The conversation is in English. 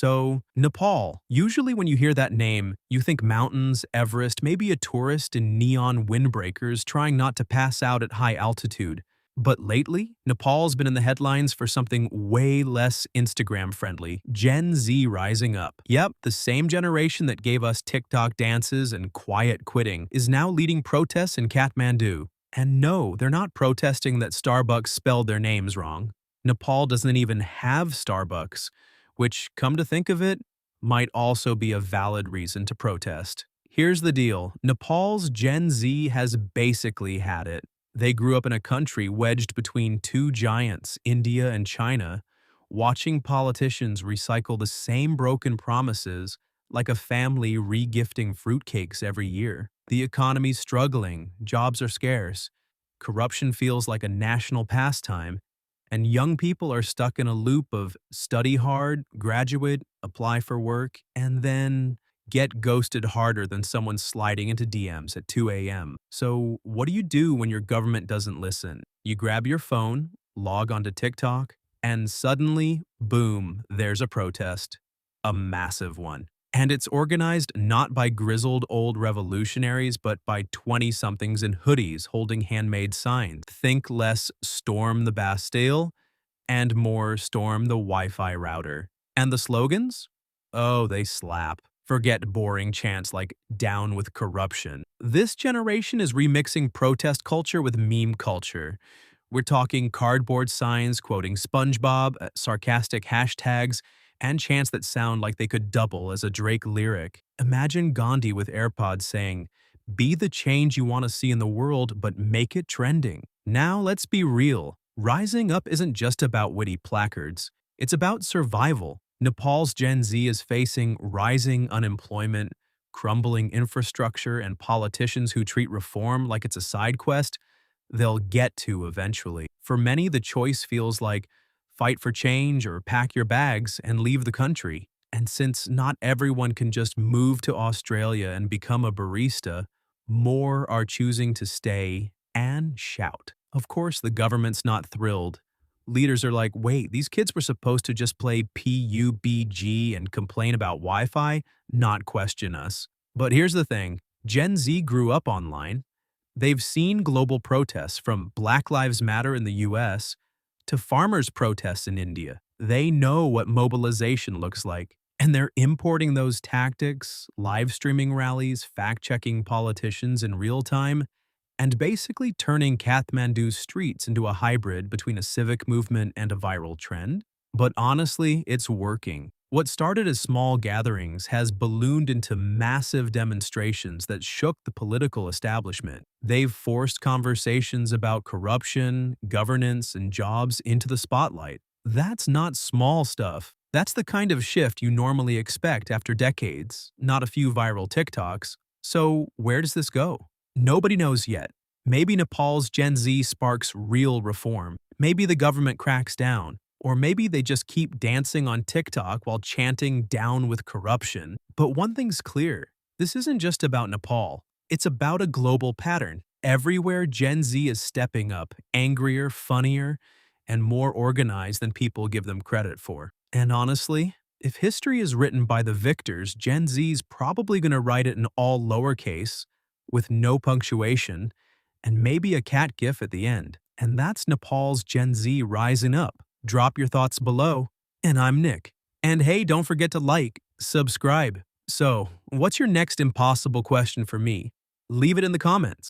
So, Nepal. Usually when you hear that name, you think mountains, Everest, maybe a tourist in neon windbreakers trying not to pass out at high altitude. But lately, Nepal's been in the headlines for something way less Instagram-friendly: Gen Z rising up. Yep, the same generation that gave us TikTok dances and quiet quitting is now leading protests in Kathmandu. And no, they're not protesting that Starbucks spelled their names wrong. Nepal doesn't even have Starbucks, which, come to think of it, might also be a valid reason to protest. Here's the deal: Nepal's Gen Z has basically had it. They grew up in a country wedged between two giants, India and China, watching politicians recycle the same broken promises like a family regifting fruitcakes every year. The economy's struggling, jobs are scarce, corruption feels like a national pastime, and young people are stuck in a loop of study hard, graduate, apply for work, and then get ghosted harder than someone sliding into DMs at 2 a.m. So, what do you do when your government doesn't listen? You grab your phone, log onto TikTok, and suddenly, boom, there's a protest. A massive one. And it's organized not by grizzled old revolutionaries, but by 20-somethings in hoodies holding handmade signs. Think less storm the Bastille and more storm the Wi-Fi router. And the slogans? Oh, they slap. Forget boring chants like "down with corruption." This generation is remixing protest culture with meme culture. We're talking cardboard signs quoting SpongeBob, sarcastic hashtags, and chants that sound like they could double as a Drake lyric. Imagine Gandhi with AirPods saying, "Be the change you want to see in the world, but make it trending." Now let's be real. Rising up isn't just about witty placards. It's about survival. Nepal's Gen Z is facing rising unemployment, crumbling infrastructure, and politicians who treat reform like it's a side quest they'll get to eventually. For many, the choice feels like fight for change or pack your bags and leave the country. And since not everyone can just move to Australia and become a barista, more are choosing to stay and shout. Of course, the government's not thrilled. Leaders are like, wait, these kids were supposed to just play PUBG and complain about Wi-Fi, not question us. But here's the thing: Gen Z grew up online. They've seen global protests from Black Lives Matter in the US to farmers' protests in India. They know what mobilization looks like, and they're importing those tactics, live streaming rallies, fact-checking politicians in real time, and basically turning Kathmandu's streets into a hybrid between a civic movement and a viral trend. But honestly, it's working. What started as small gatherings has ballooned into massive demonstrations that shook the political establishment. They've forced conversations about corruption, governance, and jobs into the spotlight. That's not small stuff. That's the kind of shift you normally expect after decades, not a few viral TikToks. So where does this go? Nobody knows yet. Maybe Nepal's Gen Z sparks real reform. Maybe the government cracks down. Or maybe they just keep dancing on TikTok while chanting "down with corruption." But one thing's clear: this isn't just about Nepal. It's about a global pattern. Everywhere, Gen Z is stepping up, angrier, funnier, and more organized than people give them credit for. And honestly, if history is written by the victors, Gen Z's probably going to write it in all lowercase, with no punctuation, and maybe a cat gif at the end. And that's Nepal's Gen Z rising up. Drop your thoughts below. And I'm Nick. And hey, don't forget to like, subscribe. So, what's your next impossible question for me? Leave it in the comments.